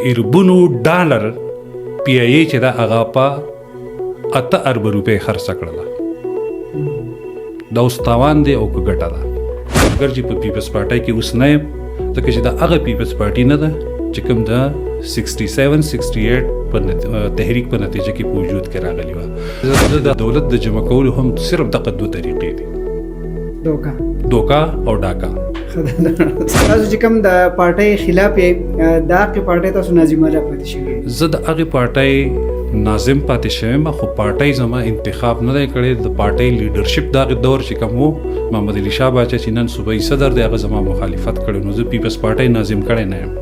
اربونو ډالر پی ای ای چې دا هغه په 8 ارب روپۍ خرڅ کړله. دا اوس تاوان دی او که ګټه ده. اگر چې په پیپلز پارټۍ کې اوس نه یم ځکه چې دا هغه پیپلز پارټي نه ده چې کوم د 67-68 په تحریک په نتیجه کې په وجود کې راغلی وه. د دولت د جمع کولو هم صرف دغه 2 طریقې دي: دوکا او ډاکا. تاسو چې کوم د پارټۍ خلاف یې د هغې پارټۍ تاسو ناظم الله پاتې شوي؟ زه د هغې پارټۍ ناظم پاتې شوی یم، خو پارټۍ زما انتخاب نه دی کړی. د پارټۍ لیډرشپ د هغې دور چې کوم و، محمد علي شاه باچا چې نن صوبایي صدر دی، هغه زما مخالفت کړی. نو زه پیپلز پارټۍ ناظم کړی نه یم.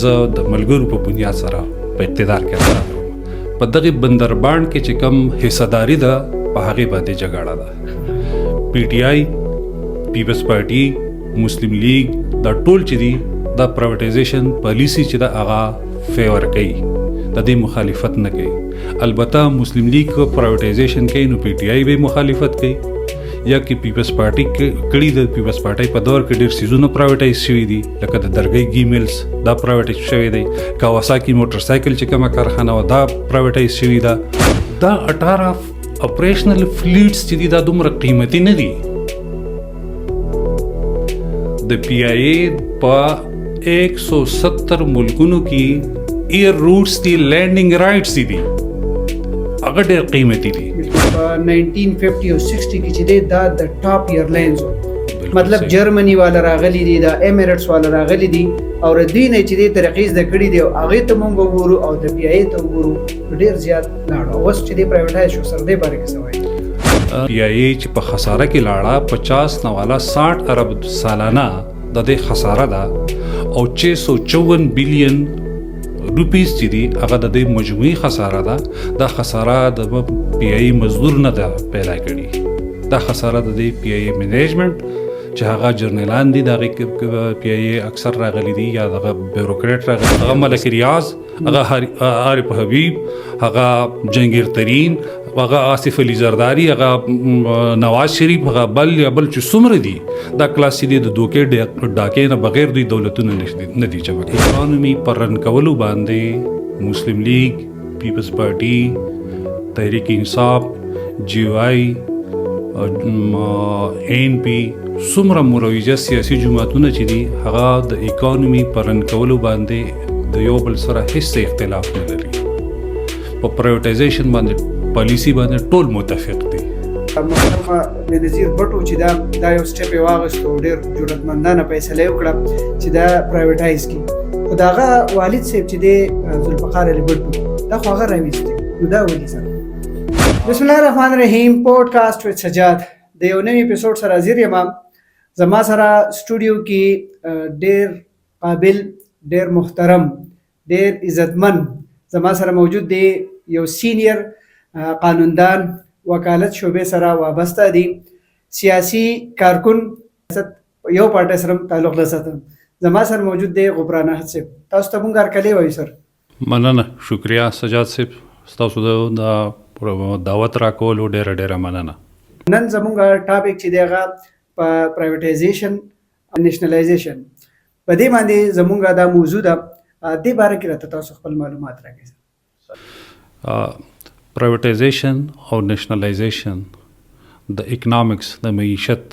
زه د ملګرو په بنیاد سره په اقتدار کې راغلم. په دغې بندربان کې چې کوم حصهداري ده په هغې باندې جګړه ده. پی ټي آی، پیپلز پارټي، مسلم لیگ دا ټول چې دي دا پرایویټایزیشن پالیسی چې دا هغه فیور کوي، د دې مخالفت نه کوي. البته مسلم لیگ پرایویټایزیشن کوي نو پی ټي آی به مخالفت کوي، یا کې پیپلز پارټي کړي. د پیپلز پارټي په دور کې ډېر څیزونه پرایویټایز شوي دي، لکه د درګۍ ګي میلز دا پرایویټایز شوی دی. کاواساکي موټر سایکل چې کومه کارخانه وه دا پرایویټایز شوي ده. دا 18 اپریشنل فلیټس چې دي دا دومره قیمتي نه دي. د پی آئی اے په 170 ملکونو کې ایر روټس دي، لینډینګ رائټس دي، هغه ډېر قیمتي دي. په 1950 او 60 کې چې دی دا د ټاپ ایرلاینز و، مطلب جرمني والا راغلي دي، دا ایمریټس والا راغلي دي، او دوی نه چې دی طریقې زده کړي دي او هغې ته مونږ وګورو او د پی آئی اے ته وګورو ډېر زیات لاړو. اوس چې دی پرایویټایز شو، سر دې باره کې څه وایي؟ پی آئی اے چې په خساره کې لاړه 50 نه والا 60 ارب سالانه د دې خساره ده، او 654 بلین روپیز چې دي هغه د دې مجموعي خساره ده. دا خساره د پی آئی اے مزدور نه ده پیدا کړي، دا خساره د دې پی آئی اے مینجمنٹ چې هغه جرنیلان دي د هغې پی آئی اے اکثر راغلي دي، یا دغه بیوروکریټ راغلي، هغه ملک ریاض، هغه عارف حبیب، هغه جهانگیر ترین، هغه آصف علي زرداری، هغه نواز شریف، هغه بل یا بل چې څومره دي دا کلاس چې دی د دوکې ډاکې نه بغیر دوی دولتونه نه دي چمک. اکانومي پر رن کولو باندې مسلم لیگ، پیپلز پارټي، تحریک انصاف، جی او آی، این پی، څومره مروجه سیاسي جماعتونه چې دي هغه د اکانومي پر رن کولو باندې د یو بل سره هیڅ اختلاف نه لري. په پرایویټایزیشن باندې پالیسی باندې ټول متفق دي. محترمه بېنظیر بټو چې دا یو سټیپ یې واخیستو، ډېر جرأتمندانه فیصله یې وکړه چې دا پرایویټایز کړي، خو د هغه والد صاحب چې دی ذوالفقار علي بټو دا خو هغه راویستی، نو دا ولې سره؟ بسم الله الرحمن الرحیم. پوډکاسټ وذ سجاد د یو نوي اپیسوډ سره حاضر یم. زما سره سټوډیو کې ډېر قابل، ډېر محترم، ډېر عزتمن زما سره موجود دی. یو سینیر قانوندان، وکالت شعبې سره وابسته دي، سیاسي کارکن، یو پارټۍ سره تعلق نه ساتم. زما سره موجود دی غفران احد صاحب. تاسو ته مونږ هرکلی وایو سر. مننه، شکریه سجاد صاحب، ستاسو د دعوت راکولو ډېره ډېره مننه. نن زمونږ ټاپک چې دی هغه په پرایویټایزیشن او نیشنلایزیشن په دې باندې زمونږ دا موضوع ده. دې باره کې راته تاسو خپل معلومات راکړئ. پرایویټایزیشن او نیشنلایزیشن د اکنامکس د معیشت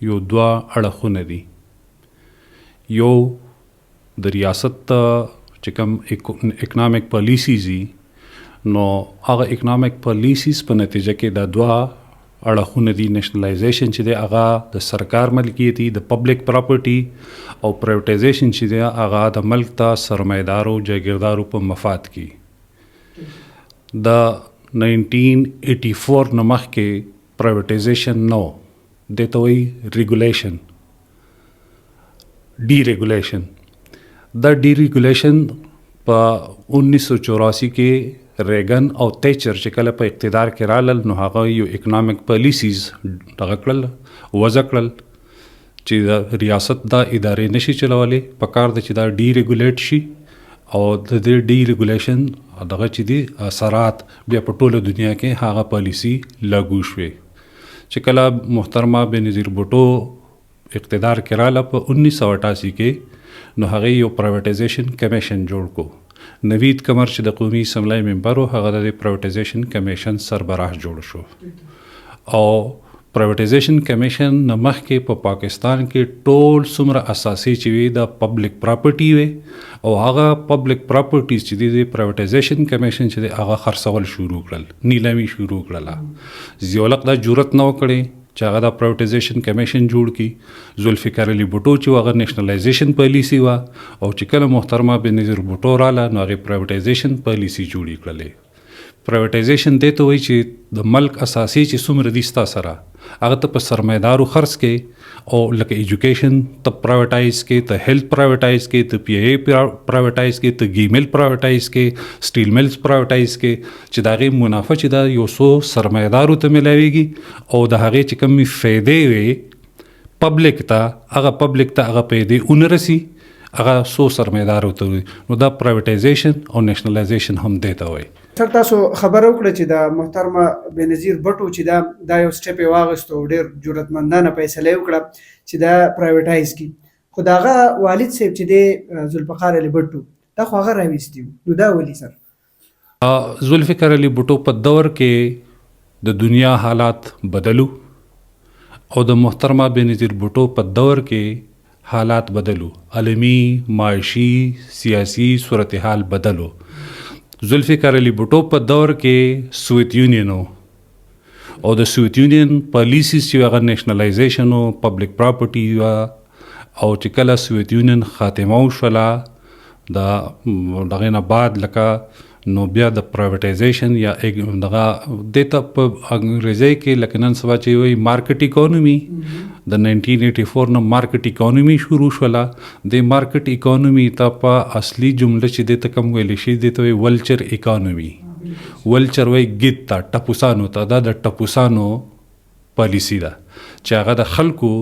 یو 2 اړخونه دي. یو د ریاست چې کوم اکنامک پالیسیز دي، نو هغه اکنامک پالیسیز په نتیجه کې دا 2 اړخونه دي. نیشنلایزیشن چې دی هغه د سرکار ملکیت دي، د پبلک پراپرټي، او پرایویټایزیشن چې دی هغه د ملک ته سرمایدارو جاگیردارو په مفاد کې. د 1984 نه مخکې پرایویټایزیشن نو، دې ته وایي ریګولیشن، ډي ریګولیشن. دا ډي ریګولیشن په 1984 کې ریګن او تیچر چې کله په اقتدار کې رالل، نو هغه یو اکنامک پالیسیز دغه کړل، وضع کړل چې د ریاست دا ادارې نشي چلولی، پکار ده چې دا ډي ریګولیټ شي، او د دې ډي ریګولیشن دغه چې دي اثرات بیا په ټوله دنیا کې هغه پالیسی لاګو شوې. چې کله محترمه بېنظیر بوټو اقتدار کې راله په 1988 کې، نو هغې یو پرایویټایزیشن کمیشن جوړ کو نوید قمر چې د قومي اسمبلی ممبر و هغه د پرایویټایزیشن کمیشن سربراه جوړ شو او پرایویټایزیشن کمیشن نه مخکې په پاکستان کې ټول څومره اساسي چې وي د پبلک پراپرټي وي او هغه پبلک پراپرټیز چې دي د پرایویټایزیشن کمیشن چې دی هغه خرڅول شروع کړل نیلامي شروع کړله ضیاءالحق دا جرأت نه وکړي چې هغه د پرایویټایزیشن کمیشن جوړ کړي ذوالفقار علي بوټو چې هغه نیشنلایزیشن پالیسی وه او چې کله محترمه بېنظیر بوټو راله نو هغې پرایویټایزیشن پالیسی جوړې کړلې پرایویټایزیشن دې ته وایي چې د ملک اساسي چې څومره دي ستا سره هغه ته په سرمایدارو خرڅ کې او لکه ایجوکیشن ته پرایویټایز کې ته هیلث پرایویټایز کې ته پی ای پرایویټایز کې ته ګی میل پرایویټایز کې سټیل میلز پرایویټایز کې چې د هغې منافع چې دا یو څو سرمایدارو ته میلاویږي او د هغې چې کومې فایدې وي پبلک ته هغه پیدې ونه رسي هغه څو سرمایدارو ته وي نو دا پرایویټایزیشن او نیشنلایزیشن هم دې ته وایي سر تاسو خبره وکړه چې د محترمه بېنظیر بټو چې دا یو سټپ یې واغېستو ډېر جرأتمندانه فیصله یې وکړه چې دا پرایویټایز کړي خو د هغه والد صاحب چې دی ذوالفقار علي بټو دا خو هغه راویستي نو دا ولې سر ذوالفقار علي بټو په دور کې د دنیا حالات بدلو او د محترمه بېنظیر بټو په دور کې حالات بدلو عالمي معاشي سیاسي صورتحال بدلو ذوالفقار علي بوټو په دور کې سوویت یونین او د سوویت یونین پالیسیز چې هغه نیشنلایزیشن او پبلک پراپرټي او چې کله سوویت یونین خاتمه وشوله د هغې نه بعد لکه نو بیا د پرایویټایزیشن یا دغه دې ته په انګریزۍ کې لکه نن سبا چې وایي مارکیټ اکانومي د 1984 نه مارکیټ اکانومي شروع شوله د مارکیټ اکانومي ته په اصلي جمله چې دې ته کوم ویلی شي دې ته وایي ولچر اکانومي ولچر وایي ګید ته ټپوسانو ته دا د ټپوسانو پالیسي ده چې هغه د خلکو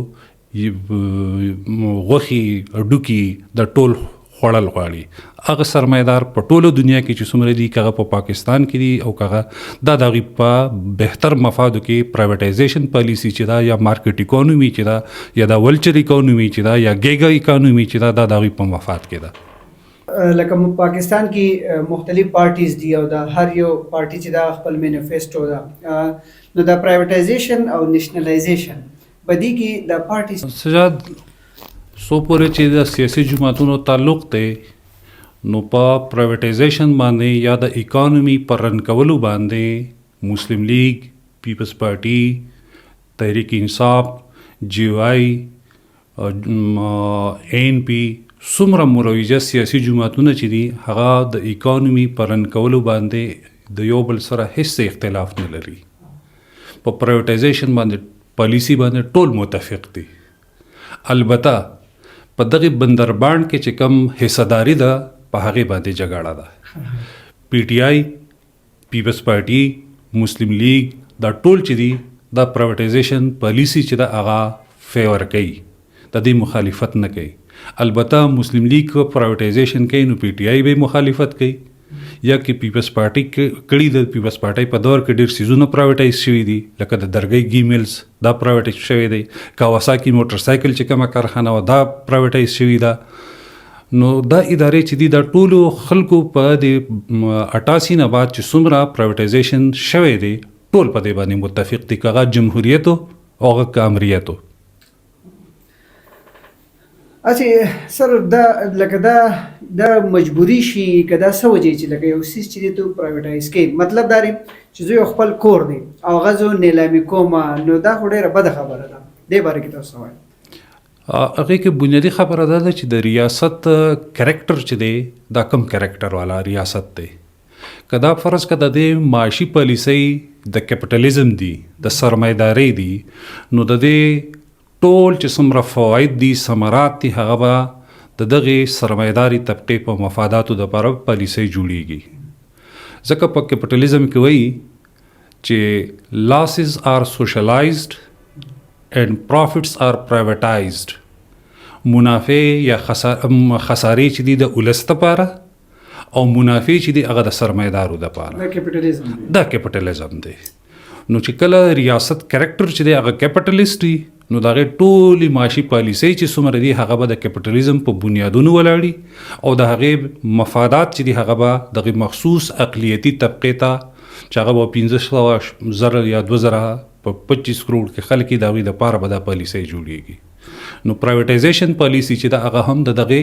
غوښې هډوکي د ټول خوړل غواړي هغه سرمایدار په ټولو دنیا کې چې څومره دي که هغه په پاکستان کې دي او که هغه دا د هغوی په بهتر مفادو کې پرایویټایزیشن پالیسي چې دا یا مارکیټ اکانومي چې دا یا دا ولچر اکانومي چې دا یا ګیګا اکانومي چې دا د هغوی په مفاد کې ده لکه پاکستان کې مختلف پارټیز دي او د هر یو پارټي چې دا خپل مینیفیسټو ده نو د پرایویټایزیشن او نیشنلایزیشن په دې کې د پارټیز سجاد سو پورې چې د سیاسي جماعتونو تعلق دی نو په پرایویټایزیشن باندې یا د اکانومي پر رن کولو باندې مسلم لیگ پیپلز پارټي تحریک انصاف جی آی این پی څومره مرویجه سیاسي جماعتونه چې دي هغه د اکانومي پر رن کولو باندې د یو بل سره هیڅ اختلاف نه لري په پرایویټایزیشن باندې پالیسی باندې ټول متفق دي البته په دغه بندربان کې چې کم حصداري ده په هغې باندې جګړه ده پی ټی آی پیپلز پارټي مسلم لیگ دا ټول چې دي دا پرایویټایزیشن پالیسی چې ده هغه فیور کوي د دې مخالفت نه کوي البته مسلم لیگ پرایویټایزیشن کوي نو پی ټی آی به مخالفت کوي یا کې پیپلز پارټي کړي د پیپلز پارټي په دور کې ډېر څیزونه پرایویټایز شوي دي لکه د درګۍ ګي میلز دا پرایویټایز شوی دی کاواساکي موټر سایکل چې کومه کارخانه وه دا پرایویټایز شوي ده نو دا ادارې چې دي دا ټولو خلکو په د 88 نه بعد چې څومره پرایویټایزیشن شوی دی ټول په دې باندې متفق دي که هغه جمهوریت او هغه که امریت اچې سر دا لکه دا مجبوري شي که دا څه وجې چې لکه یو څیز چې دی ته پرایویټایز کوي مطلب دا دی چې زه یو خپل کور دی او هغه زه نیلامي کوم نو دا خو ډېره بده خبره ده دې باره کې تاسو وایئ هغې کې بنیادي خبره دا ده چې د ریاست کرکټر چې دی دا کم کرکټر والا ریاست دی که دا فرض که د دې معاشي پالیسۍ د کیپټالیزم دي د سرمایدارۍ دي نو د دې ټول چې څومره فواید دي ثمرات دي هغه به د دغې سرمایداري طبقې په مفاداتو دپاره پالیسۍ جوړیږي ځکه په کیپټالیزم کې وایي چې لاسز آر سوشلایزډ اینڈ پروفټس آر پرایویټایزډ منافع یا خسارې چې دي د ولس دپاره او منافع چې دي هغه د سرمایدارو دپاره دا کیپټالیزم دی نو چې کله ریاست کرکټر چې دی هغه کیپټالیسټ وي نو دغه ټولې معاشي پالیسۍ چې څومره دي هغه به د کیپټالیزم په بنیادونو ولاړي او د هغې مفادات چې دي هغه به دغه مخصوص اقلیتي طبقې ته چې هغه به 1500 زره یا 2000 په 25 کروڑ کې خلک د هغوی دپاره به دا پالیسۍ جوړېږي. نو پرایویټایزیشن پالیسي چې ده هغه هم د دغې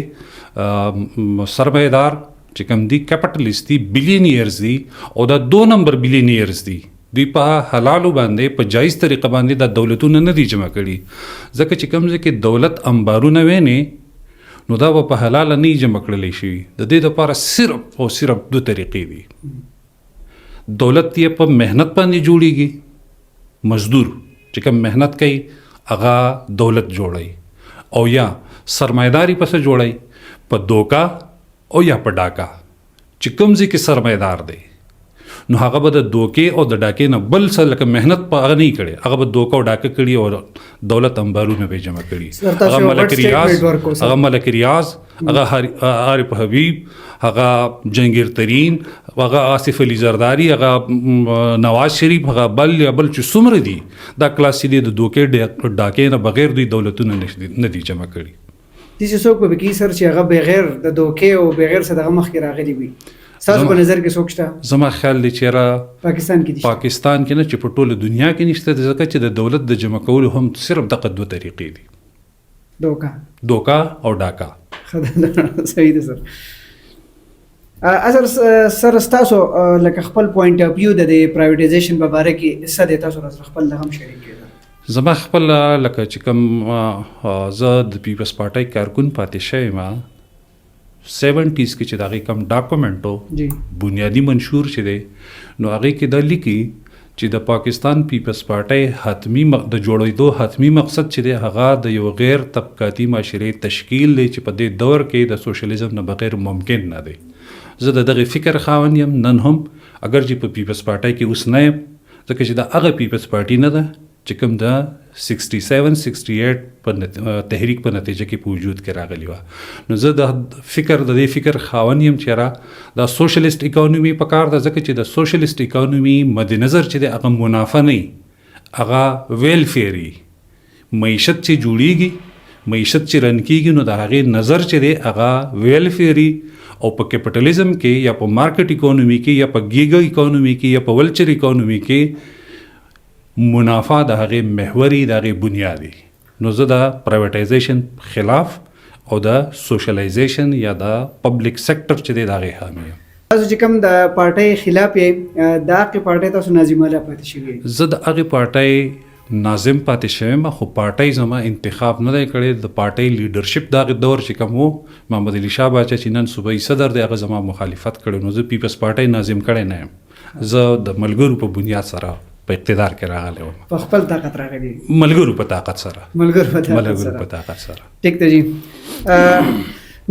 سرمایهدار چې کوم دي کیپټلیست دي بلیونیرز دي او دا 2 نمبر بلیونیرز دي دوی په حلالو باندې په جایز طریقه باندې د دولتونو نه دي جمع کړي ځکه چې کوم ځای کې دولت انبارونه وینې نو دا به په حلاله نه جمع کړلی شي. د دې دپاره صرف او صرف 2 طریقې دي. دولت یې په مهنت باندې جوړیږي مزدور چې کوم مهنت کوي هغه دولت جوړی او یا سرمایداری پسې جوړی په دوکا او یا په ډاکا چې کوم ځای کې سرمایدار دی نو هغه به د دوکې او د ډاکې نه بل څه لکه مهنت په هغه نه کړي هغه به دوکه او ډاکه کړي او دولت انبارونه به جمع کړي هغه ملک ریاض هغه عارف حبیب هغه جنگیر ترین هغه آصف علی زرداری هغه نواز شریف هغه بل یا بل چې څومره دي دا کلاس دي د دوکې ډاکې نه بغیر دوی دولتونه نه دي جمع کړي. داسې څوک به کې سر چې هغه بغیر د دوکې او بغیر څه دغه مخکې راغلی وي ستاسو په نظر کې څوک شته؟ زما خیال دی چې پاکستان کې نه چې په ټوله دنیا کې نشته ځکه چې د دولت د جمع کولو هم صرف دغه 2 طریقې دي دوکا او ډاکا. صحیح ده سر. اصل سر ستاسو لکه خپل پوینټ اف ویو د پرایویټایزیشن په باره کې څه دی تاسو سره خپل هم شریک کړئ؟ زما خپل لکه چې کوم زه د پیپلز پارټۍ کارکون پاتې شوی ما 70s کې چې د هغې کوم ډاکومنټ بنیادي منشور چې دی نو هغې کې دا لیکي چې د پاکستان پیپلز پارټۍ حتمی د جوړېدو حتمی مقصد چې دی هغه د یو غیر طبقاتي معاشرې تشکیل دی چې په دې دور کې د سوشلیزم نه بغیر ممکن نه دی. زه د دغې فکر خاوند یم نن هم اگر چې په پیپلز پارټۍ کې اوس نه یم ځکه چې د هغه پیپلز پارټي نه ده چې کوم د 67-68 په تحریک په نتیجه کې په وجود کې راغلی وه. نو زه د دې فکر خاوند یم چې را د سوشلیست اکانومي پکار ده ځکه چې د سوشلیست اکانومي مد نظر چې دی هغه منافع نه هغه ویلفیري معیشت چې جوړیږي معیشت چې رن کیږي نو د هغې نظر چې دی هغه ویلفیري او په کیپټالیزم کې یا په مارکیټ اکانومي کې یا په ګیګ اکانومي کې یا په ولچر اکانومي کې منافع د هغې محوري د هغې بنیادي. نو زه د پرایویټایزیشن خلاف او د سوشلایزیشن یا د پبلک سیکټر چې دی د هغې حامی یم. تاسو چې کوم د پارټۍ خلاف یې د هغې پارټۍ تاسو ناظم الله پاتې شوي؟ زه د هغې پارټۍ ناظم پاتې شوی یم خو پارټۍ زما انتخاب نه دی کړی. د پارټۍ لیډرشپ د هغې دور چې کوم و محمد علي شاه باچا چې نن صوبایي صدر دی هغه زما مخالفت کړی نو زه پیپلز پارټۍ ناظم کړی نه یم. زه د ملګرو په بنیاد سره په اقتدار کې راغلی وم. په خپل طاقت راغلی؟ ملګرو په طاقت سره. ملګرو په طاقت سره. ټیک ده جی.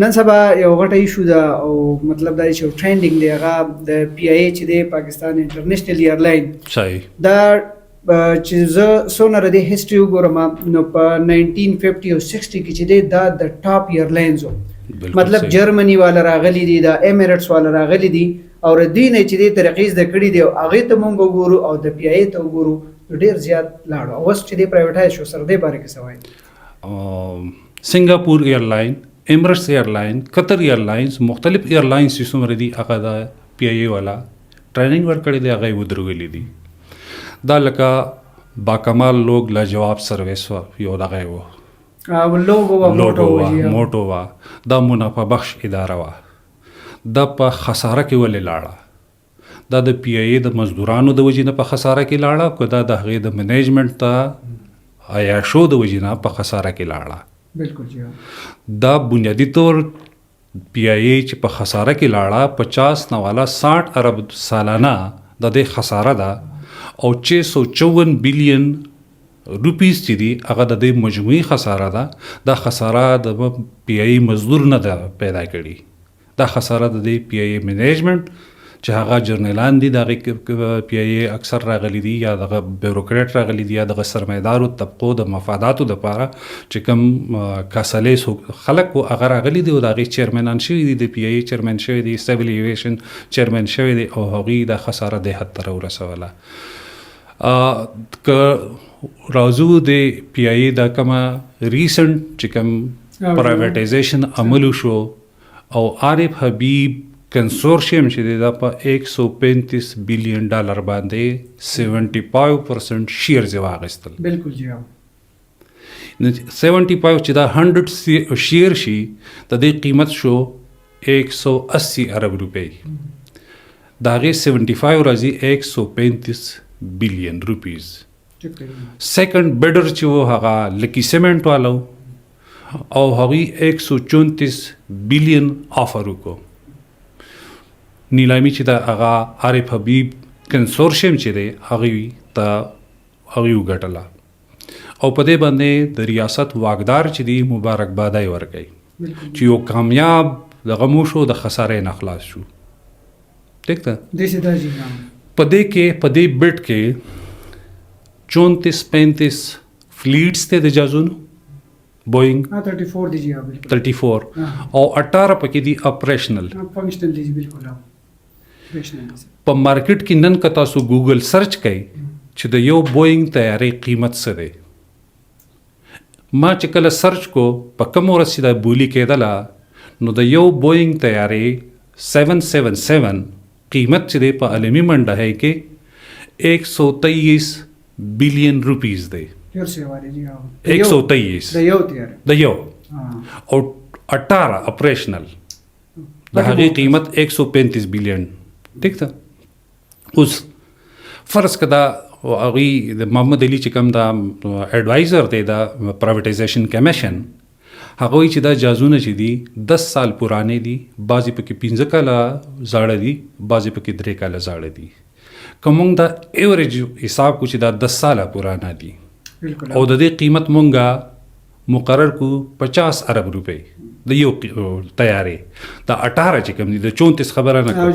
نن سبا یو غټه ایشو ده او مطلب دا چې ټرینډینګ دی هغه د پی آی چې دی پاکستان انټرنیشنل ایرلاین. صحیح. دا چې زه څونه د هیسټري وګورم نو په 1950 او 60 کې چې دی دا د ټاپ ایرلاینز وو. مطلب جرمني والا راغلي دي د ایمریټس والا راغلي دي او دوی نه چې دې طریقې زده کړي دي او هغې ته مونږ وګورو او د پی آی ته وګورو نو ډېر زیات لاړو. اوس چې دې پرایویټایز شو سر دې باره کې څه وایي؟ سنګاپور ایرلاین، ایمریټس ایرلاین، قطر ایرلاینز، مختلف ایرلاینز چې څومره دي هغه د پی آی والا ټریننګ ورکړی دی هغه یې ودرولي دي. دا لکه باکمال لوگ لاجواب سروس یو دغه و موټو وا دا منافع بخش اداره وه. دا په خساره کې ولې لاړه؟ دا د پی آی د مزدورانو د وجې نه په خساره کې لاړه که دا د هغې د منیجمنټ ته عیاشو د وجې نه په خساره کې لاړه؟ بالکل جی. دا بنیادی طور پی آی چې په خساره کې لاړه 50 نه والا 60 ارب سالانه د دې خساره ده او 654 بلین روپیز چې دي هغه د دې مجموعي خساره ده. دا خساره د پی آی مزدور نه ده پیدا کړي. دا خساره د دې پی آی منیجمنٹ چې هغه جرنیلان دي د هغې پی آی اکثر راغلي دي یا دغه بیوروکریټ راغلي دي یا دغه سرمایدارو طبقو د مفاداتو دپاره چې کوم کاسلې خلک و هغه راغلي دي او د هغې چیرمنان شوي دي د پی آی چیرمن شوي دي سیول ایویشن چیرمن شوي دي او هغوی دا خساره دې حد ته راورسوله. که راځو د پی آی دا کومه ریسنټ چې کوم پرایویټایزیشن عمل شو او عارف حبیب کنسورشیم چې دا په $135 بلین باندې 75% شیرز واغستل. بالکل جی 75 چې دا 100 شیر شي د دې قیمت شو 180 ارب روپۍ. دا غي 75 راځي 135 بلین روپیز. سیکنڈ بیڈر چې و هغه لکی سیمنٹ والو او هغه 134 بلین آفر وکړو. نیلامی چې دا هغه عارف حبیب کنسورشیم چې دی هغه وګټله او په دې باندې د ریاست واګدار چې دی مبارکبادای ورکړي چې یو کامیاب دغه مو شو د خسارې نه خلاص شو. ٹھیک ده په دې بیټ کې 34-35 فلیټس ته د جازونو بوئنګ 34 دی جی 34 او 18 پکې دي اپریشنل فنکشنل دی بالکل اپریشنل. په مارکیټ کې نن که تاسو ګوګل سرچ کړئ چې د یو بوئنګ تیارې قیمت څه دی. ما چې کله سرچ کو په کوم ورځ دا بولی کېدله نو د یو بوئنګ تیارې 777 قیمت چې دی په عالمي منډه کې 123 بلین روپیز دی. 123 د یو او 18 اپریشنل د هغې قیمت 135 بلین. ٹھیک ده. اوس فرض کړه هغوی د محمد علي چې کوم دا ایڈوایزر دی د پرایویټایزیشن کمیشن هغوی چې دا جازونه چې دي 10 سال پرانه دي، بعضې پکې 15 کاله زاړه دي، بعضې پکې 3 کاله زاړه دي. که مونږ دا ایوریج حساب کو چې دا 10 ساله پرانه دي او د دې قیمت مونږه مقرر کو 50 ارب روپۍ د یو تیارې، دا 18 چې کوم دي د 34 خبره نه کوم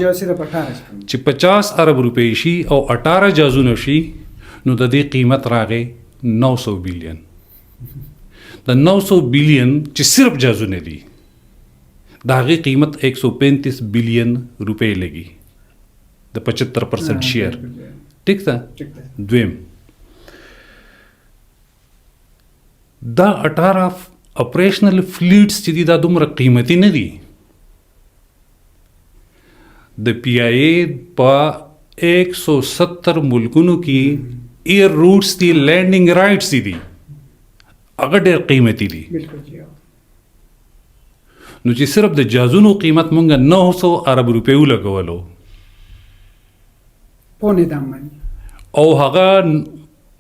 چې 50 ارب روپۍ شي او 18 جازونه شي نو د دې قیمت راغی 900 بلین. د 900 بلین چې صرف جازونه دي د هغې قیمت 135 بلین روپۍ لګي د 75% شیر. ٹھیک ده. دویم دا 18 اپریشنل فلیټس چې دي دا دومره قیمتي نه دي. د پی آئی اے په 170 ملکونو کې ایئر روټس دي، لینډینګ رائټس دي، هغه ډېر قیمتي دي. نو چې صرف د جازونو قیمت مونږ 900 ارب روپۍ ولګولو او هغه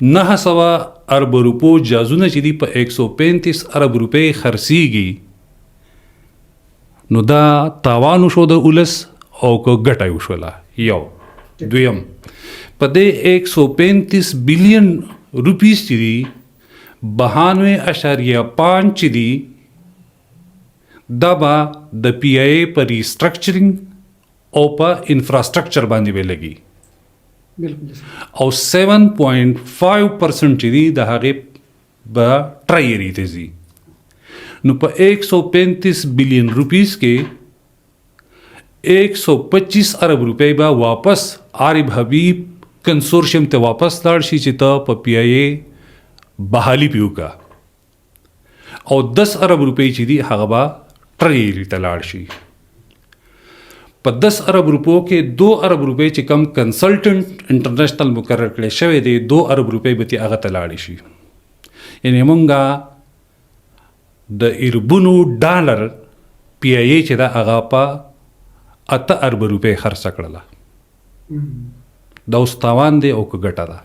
900 ارب روپو جازونه چې دي په 135 ارب روپۍ خرڅیږي نو دا تاوان شو د اولس او که ګټه وشوله. یو. دویم په دې 135 بلین روپیز چې دي 92.5 چې دي دا به د پی آئی اے په ریسټرکچرینګ او په انفراسټرکچر باندې به لګي او 7.5% چې دي د هغې به ټرایري ته ځي. نو په 135 بلین روپیز کې 125 ارب روپۍ به واپس عارف حبیب کنسورشیم ته واپس لاړ شي چې ته په پی آئی اے بحالي پې وکړه او 10 ارب روپۍ چې دي هغه به ټرایري ته لاړ شي. په 10 ارب روپو کې 2 ارب روپۍ چې کم کنسلټنټ انټرنیشنل مقرر کړی شوی دی 2 ارب روپۍ به هغه ته لاړې شي. یعنې مونږه د اربونو ډالر پی آئی اے چې دا هغه په 8 ارب روپۍ خرڅه کړله. دا اوس تاوان دی او که ګټه ده.